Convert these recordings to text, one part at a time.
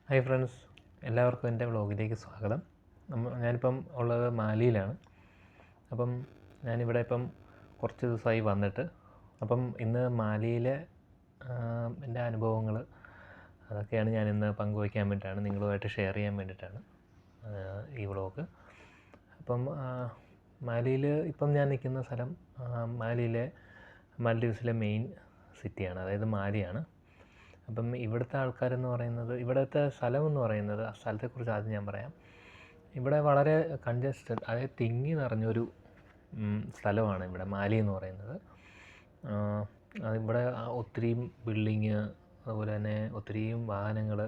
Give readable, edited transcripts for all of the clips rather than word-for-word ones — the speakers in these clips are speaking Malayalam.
ഹായ് ഫ്രണ്ട്സ്, എല്ലാവർക്കും എൻ്റെ വ്ളോഗിലേക്ക് സ്വാഗതം. ഞാനിപ്പം ഉള്ളത് മാലിയിലാണ്. അപ്പം ഞാനിവിടെ ഇപ്പം കുറച്ച് ദിവസമായി വന്നിട്ട്. അപ്പം ഇന്ന് മാലിയിലെ എൻ്റെ അനുഭവങ്ങൾ അതൊക്കെയാണ് ഞാനിന്ന് പങ്കുവയ്ക്കാൻ വേണ്ടിയിട്ടാണ്, നിങ്ങളുമായിട്ട് ഷെയർ ചെയ്യാൻ വേണ്ടിയിട്ടാണ് ഈ വ്ളോഗ്. അപ്പം മാലിയിൽ ഇപ്പം ഞാൻ നിൽക്കുന്ന സ്ഥലം മാലിയിലെ മാൽഡീവ്സിലെ മെയിൻ സിറ്റിയാണ്, അതായത് മാലിയാണ്. അപ്പം ഇവിടുത്തെ ആൾക്കാരെന്ന് പറയുന്നത്, ഇവിടുത്തെ സ്ഥലമെന്ന് പറയുന്നത്, ആ സ്ഥലത്തെക്കുറിച്ച് ആദ്യം ഞാൻ പറയാം. ഇവിടെ വളരെ കൺജസ്റ്റഡ്, അതായത് തിങ്ങി നിറഞ്ഞൊരു സ്ഥലമാണ് ഇവിടെ മാലി എന്ന് പറയുന്നത്. ഇവിടെ ഒത്തിരിയും ബിൽഡിങ്, അതുപോലെ തന്നെ ഒത്തിരിയും വാഹനങ്ങൾ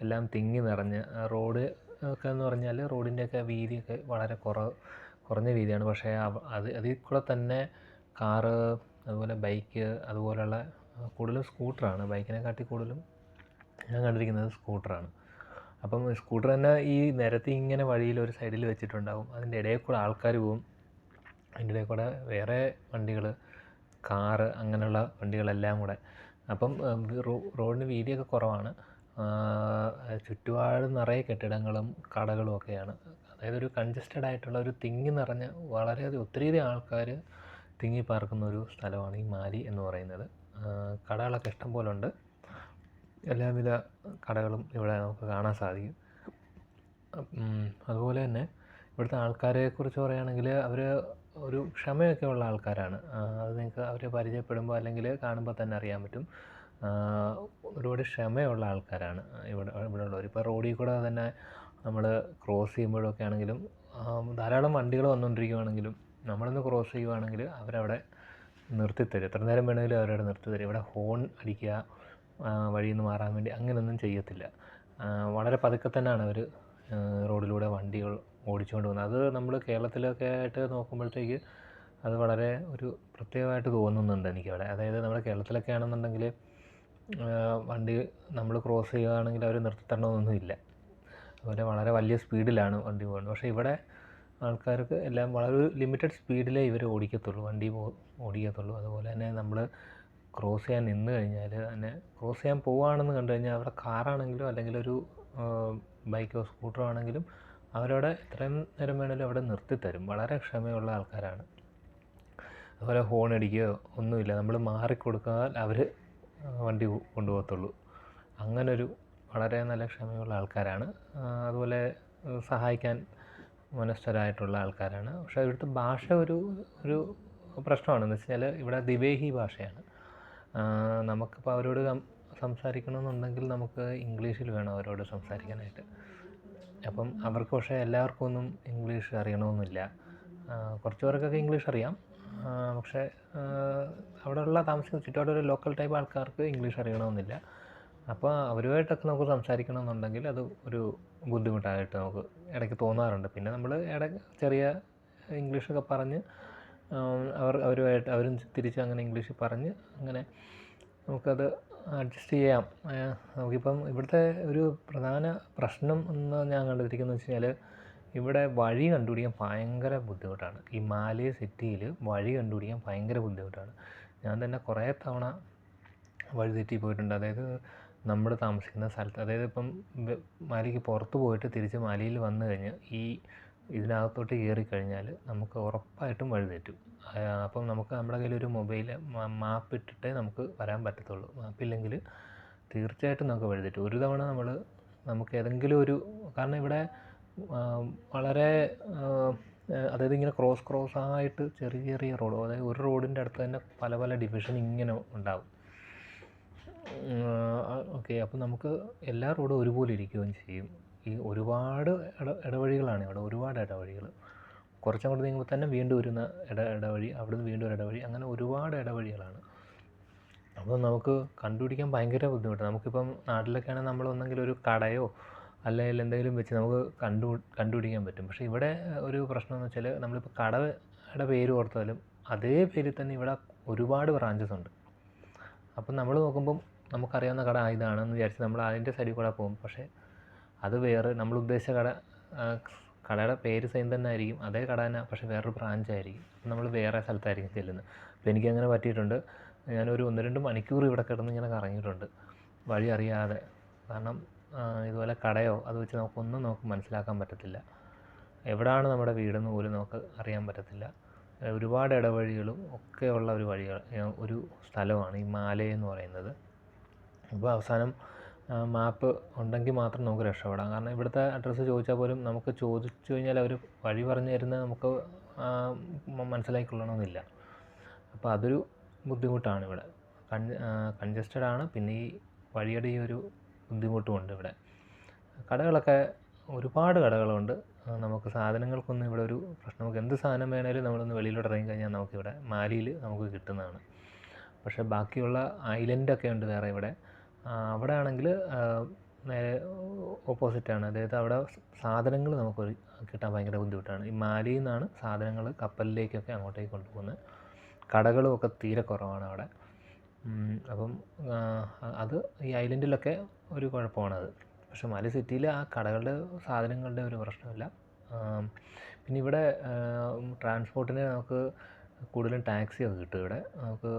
എല്ലാം തിങ്ങി നിറഞ്ഞ്, റോഡ് ഒക്കെ എന്ന് പറഞ്ഞാൽ റോഡിൻ്റെയൊക്കെ വീതിയൊക്കെ വളരെ കുറഞ്ഞ വീതിയാണ്. പക്ഷേ അതിൽ കൂടെ തന്നെ കാറ്, അതുപോലെ ബൈക്ക്, അതുപോലെയുള്ള കൂടുതലും സ്കൂട്ടറാണ്. ബൈക്കിനെക്കാട്ടി കൂടുതലും ഞാൻ കണ്ടിരിക്കുന്നത് സ്കൂട്ടറാണ്. അപ്പം സ്കൂട്ടർ തന്നെ ഈ നിരത്തി ഇങ്ങനെ വഴിയിൽ ഒരു സൈഡിൽ വെച്ചിട്ടുണ്ടാകും. അതിൻ്റെ ഇടയിൽ കൂടെ ആൾക്കാർ പോവും, അതിൻ്റെ ഇടയിൽ കൂടെ വേറെ വണ്ടികൾ, കാറ്, അങ്ങനെയുള്ള വണ്ടികളെല്ലാം കൂടെ. അപ്പം റോഡിന് വീതിയൊക്കെ കുറവാണ്. ചുറ്റുപാട് നിറയെ കെട്ടിടങ്ങളും കടകളും ഒക്കെയാണ്. അതായത് ഒരു കൺജസ്റ്റഡ് ആയിട്ടുള്ള, ഒരു തിങ്ങി നിറഞ്ഞ, വളരെയധികം ഒത്തിരിയധികം ആൾക്കാർ തിങ്ങി പാർക്കുന്ന ഒരു സ്ഥലമാണ് ഈ മാലി എന്ന് പറയുന്നത്. കടകളൊക്കെ ഇഷ്ടം പോലെ ഉണ്ട്. എല്ലാവിധ കടകളും ഇവിടെ നമുക്ക് കാണാൻ സാധിക്കും. അതുപോലെ തന്നെ ഇവിടുത്തെ ആൾക്കാരെക്കുറിച്ച് പറയുകയാണെങ്കിൽ അവർ ഒരു ക്ഷമയൊക്കെ ഉള്ള ആൾക്കാരാണ്. അത് നിങ്ങൾക്ക് അവരെ പരിചയപ്പെടുമ്പോൾ അല്ലെങ്കിൽ കാണുമ്പോൾ തന്നെ അറിയാൻ പറ്റും. ഒരുപാട് ക്ഷമയുള്ള ആൾക്കാരാണ് ഇവിടെയുള്ളവർ. ഇപ്പോൾ റോഡിൽ കൂടെ തന്നെ നമ്മൾ ക്രോസ് ചെയ്യുമ്പോഴൊക്കെ ആണെങ്കിലും ധാരാളം വണ്ടികൾ വന്നുകൊണ്ടിരിക്കുകയാണെങ്കിലും നമ്മളൊന്ന് ക്രോസ് ചെയ്യുകയാണെങ്കിൽ അവരവിടെ നിർത്തിത്തരും. എത്ര നേരം വേണമെങ്കിലും അവരവിടെ നിർത്തിത്തരും. ഇവിടെ ഹോൺ അടിക്കുക, വഴിയിൽ നിന്ന് മാറാൻ വേണ്ടി അങ്ങനെയൊന്നും ചെയ്യത്തില്ല. വളരെ പതുക്കെ തന്നെയാണ് അവർ റോഡിലൂടെ വണ്ടികൾ ഓടിച്ചുകൊണ്ട് പോകുന്നത്. അത് നമ്മൾ കേരളത്തിലൊക്കെ ആയിട്ട് നോക്കുമ്പോഴത്തേക്ക് അത് വളരെ ഒരു പ്രത്യേകമായിട്ട് തോന്നുന്നുണ്ട് എനിക്കവിടെ. അതായത് നമ്മുടെ കേരളത്തിലൊക്കെ ആണെന്നുണ്ടെങ്കിൽ വണ്ടി നമ്മൾ ക്രോസ് ചെയ്യുകയാണെങ്കിൽ അവർ നിർത്തിത്തരണമെന്നൊന്നുമില്ല. അതുപോലെ വളരെ വലിയ സ്പീഡിലാണ് വണ്ടി പോകുന്നത്. പക്ഷേ ഇവിടെ ആൾക്കാർക്ക് എല്ലാം വളരെ ലിമിറ്റഡ് സ്പീഡിലേ ഇവർ ഓടിക്കത്തുള്ളൂ. അതുപോലെ തന്നെ നമ്മൾ ക്രോസ് ചെയ്യാൻ നിന്ന് കഴിഞ്ഞാൽ തന്നെ, ക്രോസ് ചെയ്യാൻ പോവുകയാണെന്ന് കണ്ടു കഴിഞ്ഞാൽ അവിടെ കാറാണെങ്കിലും അല്ലെങ്കിൽ ഒരു ബൈക്കോ സ്കൂട്ടറോ ആണെങ്കിലും അവരവിടെ എത്രയും നേരം വേണമെങ്കിലും അവിടെ നിർത്തിത്തരും. വളരെ ക്ഷമയുള്ള ആൾക്കാരാണ്. അതുപോലെ ഹോൺ അടിക്കുകയോ ഒന്നുമില്ല. നമ്മൾ മാറിക്കൊടുത്താൽ അവർ വണ്ടി കൊണ്ടുപോകത്തുള്ളൂ. അങ്ങനൊരു വളരെ നല്ല ക്ഷമയുള്ള ആൾക്കാരാണ്. അതുപോലെ സഹായിക്കാൻ മനസ്ഥരായിട്ടുള്ള ആൾക്കാരാണ്. പക്ഷേ ഇവിടുത്തെ ഭാഷ ഒരു പ്രശ്നമാണെന്ന് വെച്ചാൽ ഇവിടെ ദിവേഹി ഭാഷയാണ്. നമുക്കിപ്പോൾ അവരോട് സംസാരിക്കണമെന്നുണ്ടെങ്കിൽ നമുക്ക് ഇംഗ്ലീഷിൽ വേണം അവരോട് സംസാരിക്കാനായിട്ട്. അപ്പം അവർക്ക് പക്ഷേ എല്ലാവർക്കും ഒന്നും ഇംഗ്ലീഷ് അറിയണമെന്നില്ല. കുറച്ച് പേർക്കൊക്കെ ഇംഗ്ലീഷ് അറിയാം. പക്ഷേ അവിടെയുള്ള താമസിക്കുന്ന ചുറ്റുപാടൊരു ലോക്കൽ ടൈപ്പ് ആൾക്കാർക്ക് ഇംഗ്ലീഷ് അറിയണമെന്നില്ല. അപ്പോൾ അവരുമായിട്ടൊക്കെ നമുക്ക് സംസാരിക്കണമെന്നുണ്ടെങ്കിൽ അത് ഒരു ബുദ്ധിമുട്ടായിട്ട് നമുക്ക് ഇടയ്ക്ക് തോന്നാറുണ്ട്. പിന്നെ നമ്മൾ ചെറിയ ഇംഗ്ലീഷൊക്കെ പറഞ്ഞ് അവരും തിരിച്ച് അങ്ങനെ ഇംഗ്ലീഷിൽ പറഞ്ഞ് അങ്ങനെ നമുക്കത് അഡ്ജസ്റ്റ് ചെയ്യാം. നമുക്കിപ്പം ഇവിടുത്തെ ഒരു പ്രധാന പ്രശ്നം എന്ന് ഞാൻ കണ്ടിരിക്കുന്നത് വെച്ച് കഴിഞ്ഞാൽ ഇവിടെ വഴി കണ്ടുപിടിക്കാൻ ഭയങ്കര ബുദ്ധിമുട്ടാണ്. ഈ മാലി സിറ്റിയിൽ വഴി കണ്ടുപിടിക്കാൻ ഭയങ്കര ബുദ്ധിമുട്ടാണ്. ഞാൻ തന്നെ കുറേ തവണ വഴി തെറ്റി പോയിട്ടുണ്ട്. അതായത് നമ്മൾ താമസിക്കുന്ന സ്ഥലത്ത്, അതായത് ഇപ്പം മാലിക്ക് പുറത്ത് പോയിട്ട് തിരിച്ച് മാലിയിൽ വന്നു കഴിഞ്ഞ് ഇതിനകത്തോട്ട് കയറിക്കഴിഞ്ഞാൽ നമുക്ക് ഉറപ്പായിട്ടും വഴി തെറ്റും. അപ്പം നമുക്ക് നമ്മുടെ കയ്യിലൊരു മൊബൈൽ മാപ്പ് ഇട്ടിട്ടേ നമുക്ക് വരാൻ പറ്റത്തുള്ളൂ. മാപ്പില്ലെങ്കിൽ തീർച്ചയായിട്ടും നമുക്ക് വഴി തെറ്റും. ഒരു തവണ നമുക്ക് ഏതെങ്കിലും കാരണം ഇവിടെ വളരെ അതായത് ഇങ്ങനെ ക്രോസ് ആയിട്ട് ചെറിയ റോഡ്, അതായത് ഒരു റോഡിൻ്റെ അടുത്ത് തന്നെ പല പല ഡിവിഷൻ ഇങ്ങനെ ഉണ്ടാവും. ഓക്കെ, അപ്പം നമുക്ക് എല്ലാ റോഡും ഒരുപോലെ ഇരിക്കുകയും ചെയ്യും. ഈ ഒരുപാട് ഇടവഴികളാണ് ഇവിടെ, ഒരുപാട് ഇടവഴികൾ. കുറച്ചങ്ങോട്ട് നീങ്ങുമ്പോൾ തന്നെ വീണ്ടും ഒരു ഇടവഴി, അവിടുന്ന് വീണ്ടും ഒരു ഇടവഴി, അങ്ങനെ ഒരുപാട് ഇടവഴികളാണ്. അപ്പോൾ നമുക്ക് കണ്ടുപിടിക്കാൻ ഭയങ്കര ബുദ്ധിമുട്ടാണ്. നമുക്കിപ്പം നാട്ടിലൊക്കെ ആണെങ്കിൽ നമ്മളൊന്നെങ്കിൽ ഒരു കടയോ അല്ലെങ്കിൽ എന്തെങ്കിലും വെച്ച് നമുക്ക് കണ്ടുപിടിക്കാൻ പറ്റും. പക്ഷേ ഇവിടെ ഒരു പ്രശ്നം എന്ന് വെച്ചാൽ നമ്മളിപ്പോൾ കടയുടെ പേര് ഓർത്താലും അതേ പേരിൽ തന്നെ ഇവിടെ ഒരുപാട് ബ്രാഞ്ചസ് ഉണ്ട്. അപ്പം നമ്മൾ നോക്കുമ്പം നമുക്കറിയാവുന്ന കട ഇതാണെന്ന് വിചാരിച്ച് നമ്മൾ അതിൻ്റെ സൈഡിൽ കൂടെ പോകും. പക്ഷേ അത് വേറെ, നമ്മൾ ഉദ്ദേശിച്ച കടയുടെ പേര് സെയിം തന്നെ ആയിരിക്കും, അതേ കട തന്നെ, പക്ഷേ വേറൊരു ബ്രാഞ്ചായിരിക്കും. അപ്പം നമ്മൾ വേറെ സ്ഥലത്തായിരിക്കും ചെല്ലുന്നത്. അപ്പോൾ എനിക്കങ്ങനെ പറ്റിയിട്ടുണ്ട്. ഞാനൊരു 1-2 മണിക്കൂർ ഇവിടെ കിടന്ന് ഇങ്ങനെ കറങ്ങിയിട്ടുണ്ട് വഴി അറിയാതെ. കാരണം ഇതുപോലെ കടയോ അത് വെച്ച് നമുക്ക് മനസ്സിലാക്കാൻ പറ്റത്തില്ല. എവിടാണ് നമ്മുടെ വീടെന്ന് പോലും നമുക്ക് അറിയാൻ പറ്റത്തില്ല. ഒരുപാട് ഇടവഴികളും ഒക്കെയുള്ള ഒരു സ്ഥലമാണ് ഈ മാലേ എന്ന് പറയുന്നത്. അപ്പോൾ അവസാനം മാപ്പ് ഉണ്ടെങ്കിൽ മാത്രം നമുക്ക് രക്ഷപ്പെടാം. കാരണം ഇവിടുത്തെ അഡ്രസ്സ് ചോദിച്ചാൽ പോലും നമുക്ക് ചോദിച്ചു കഴിഞ്ഞാൽ അവർ വഴി പറഞ്ഞു തരുന്നത് നമുക്ക് മനസ്സിലാക്കിക്കൊള്ളണമെന്നില്ല. അപ്പോൾ അതൊരു ബുദ്ധിമുട്ടാണ് ഇവിടെ. കൺജസ്റ്റഡ് ആണ്. പിന്നെ ഈ വഴിയുടെ ഈ ഒരു ബുദ്ധിമുട്ടുമുണ്ട് ഇവിടെ. കടകളൊക്കെ ഒരുപാട് കടകളുണ്ട്. നമുക്ക് സാധനങ്ങൾക്കൊന്നും ഇവിടെ ഒരു പ്രശ്നം. നമുക്ക് എന്ത് സാധനം വേണേലും നമ്മളൊന്ന് വെളിയിലോട്ട് ഇറങ്ങി കഴിഞ്ഞാൽ നമുക്കിവിടെ മാലിയിൽ നമുക്ക് കിട്ടുന്നതാണ്. പക്ഷേ ബാക്കിയുള്ള ഐലൻഡൊക്കെ ഉണ്ട് വേറെ ഇവിടെ. അവിടെ ആണെങ്കിൽ നേരെ ഓപ്പോസിറ്റാണ്. അതായത് അവിടെ സാധനങ്ങൾ നമുക്ക് കിട്ടാൻ ഭയങ്കര ബുദ്ധിമുട്ടാണ്. ഈ മാലിയിൽ നിന്നാണ് സാധനങ്ങൾ കപ്പലിലേക്കൊക്കെ അങ്ങോട്ടേക്ക് കൊണ്ടുപോകുന്നത്. കടകളും ഒക്കെ തീരെ കുറവാണ് അവിടെ. അപ്പം അത് ഈ ഐലൻഡിലൊക്കെ ഒരു കുഴപ്പമാണത്. പക്ഷേ മാലി സിറ്റിയിൽ ആ കടകളുടെ സാധനങ്ങളുടെ ഒരു പ്രശ്നമില്ല. പിന്നെ ഇവിടെ ട്രാൻസ്പോർട്ടിന് നമുക്ക് കൂടുതലും ടാക്സിയൊക്കെ കിട്ടും ഇവിടെ. നമുക്ക്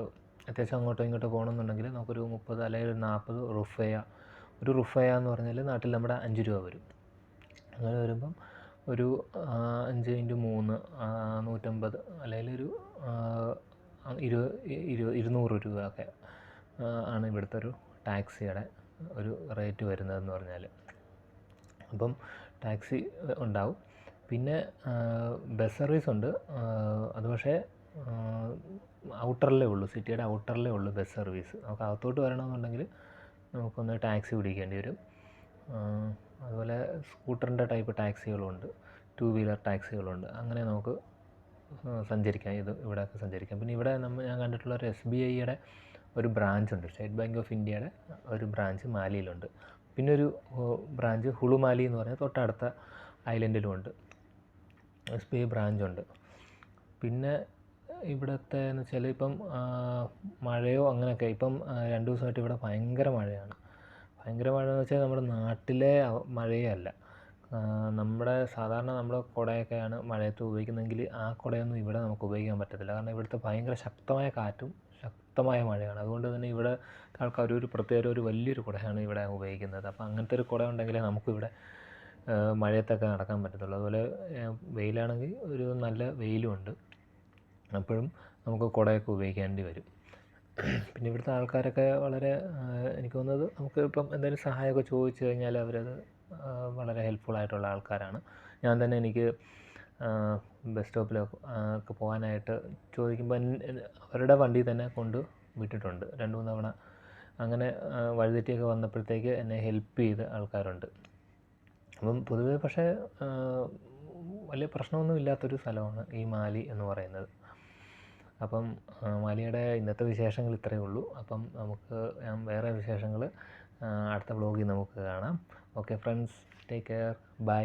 അത്യാവശ്യം അങ്ങോട്ടോ ഇങ്ങോട്ടോ പോകണമെന്നുണ്ടെങ്കിൽ നമുക്കൊരു 30 അല്ലെങ്കിൽ ഒരു 40 റുഫയ. ഒരു റുഫയ എന്ന് പറഞ്ഞാൽ നാട്ടിൽ നമ്മുടെ 5 രൂപ വരും. അങ്ങനെ വരുമ്പം ഒരു 5 × 3 150 അല്ലെങ്കിൽ ഒരു 200 രൂപയൊക്കെ ആണ് ഇവിടുത്തെ ഒരു ടാക്സിയുടെ ഒരു റേറ്റ് വരുന്നതെന്ന് പറഞ്ഞാൽ. അപ്പം ടാക്സി ഉണ്ടാവും. പിന്നെ ബസ് സർവീസ് ഉണ്ട്. അത് പക്ഷേ ഔട്ടറിലേ ഉള്ളൂ, സിറ്റിയുടെ ഔട്ടറിലേ ഉള്ളൂ ബസ് സർവീസ്. നമുക്ക് അകത്തോട്ട് വരണമെന്നുണ്ടെങ്കിൽ നമുക്കൊന്ന് ടാക്സി പിടിക്കേണ്ടി വരും. അതുപോലെ സ്കൂട്ടറിൻ്റെ ടൈപ്പ് ടാക്സികളുണ്ട്, 2 വീലർ ടാക്സികളുണ്ട്. അങ്ങനെ നമുക്ക് സഞ്ചരിക്കാം, ഇവിടെയൊക്കെ സഞ്ചരിക്കാം. പിന്നെ ഇവിടെ ഞാൻ കണ്ടിട്ടുള്ള ഒരു SBIയുടെ ഒരു ബ്രാഞ്ചുണ്ട്, സ്റ്റേറ്റ് ബാങ്ക് ഓഫ് ഇന്ത്യയുടെ ഒരു ബ്രാഞ്ച് മാലിയിലുണ്ട്. പിന്നെ ഒരു ബ്രാഞ്ച് ഹുളുമാലി എന്ന് പറഞ്ഞാൽ തൊട്ടടുത്ത ഐലൻഡിലുമുണ്ട് SBI ബ്രാഞ്ചുണ്ട്. പിന്നെ ഇവിടുത്തെ എന്ന് വെച്ചാൽ ഇപ്പം മഴയോ അങ്ങനെയൊക്കെ ഇപ്പം 2 ദിവസമായിട്ട് ഇവിടെ ഭയങ്കര മഴയാണ്. ഭയങ്കര മഴയെന്ന് വെച്ചാൽ നമ്മുടെ നാട്ടിലെ മഴയേ അല്ല. നമ്മുടെ സാധാരണ നമ്മൾ കുടയൊക്കെയാണ് മഴയത്ത് ഉപയോഗിക്കുന്നതെങ്കിൽ ആ കുടയൊന്നും ഇവിടെ നമുക്ക് ഉപയോഗിക്കാൻ പറ്റത്തില്ല. കാരണം ഇവിടുത്തെ ഭയങ്കര ശക്തമായ കാറ്റും ശക്തമായ മഴയാണ്. അതുകൊണ്ട് തന്നെ ഇവിടെ ആൾക്കാർ ഒരു വലിയൊരു കുടയാണ് ഇവിടെ ഉപയോഗിക്കുന്നത്. അപ്പോൾ അങ്ങനത്തെ ഒരു കുട ഉണ്ടെങ്കിലേ നമുക്കിവിടെ മഴയത്തൊക്കെ നടക്കാൻ പറ്റത്തുള്ളൂ. അതുപോലെ വെയിലാണെങ്കിൽ ഒരു നല്ല വെയിലുമുണ്ട്. അപ്പോഴും നമുക്ക് കുടയൊക്കെ ഉപയോഗിക്കേണ്ടി വരും. പിന്നെ ഇവിടുത്തെ ആൾക്കാരൊക്കെ വളരെ എനിക്ക് തോന്നുന്നത് നമുക്ക് ഇപ്പം എന്തെങ്കിലും സഹായമൊക്കെ ചോദിച്ചു കഴിഞ്ഞാൽ അവരത് വളരെ ഹെൽപ്ഫുള്ളായിട്ടുള്ള ആൾക്കാരാണ്. ഞാൻ തന്നെ എനിക്ക് ബസ് സ്റ്റോപ്പിലൊക്കെ പോകാനായിട്ട് ചോദിക്കുമ്പോൾ അവരുടെ വണ്ടി തന്നെ കൊണ്ട് വിട്ടിട്ടുണ്ട് 2-3 തവണ. അങ്ങനെ വഴിതെറ്റിയൊക്കെ വന്നപ്പോഴത്തേക്ക് എന്നെ ഹെൽപ്പ് ചെയ്ത ആൾക്കാരുണ്ട്. അപ്പം പൊതുവേ പക്ഷേ വലിയ പ്രശ്നമൊന്നും ഇല്ലാത്തൊരു സ്ഥലമാണ് ഈ മാലി എന്ന് പറയുന്നത്. അപ്പം മാലിയുടെ ഇന്നത്തെ വിശേഷങ്ങൾ ഇത്രയേ ഉള്ളൂ. അപ്പം നമുക്ക് വേറെ വിശേഷങ്ങൾ അടുത്ത വ്ലോഗിൽ നമുക്ക് കാണാം. Okay friends, take care, by.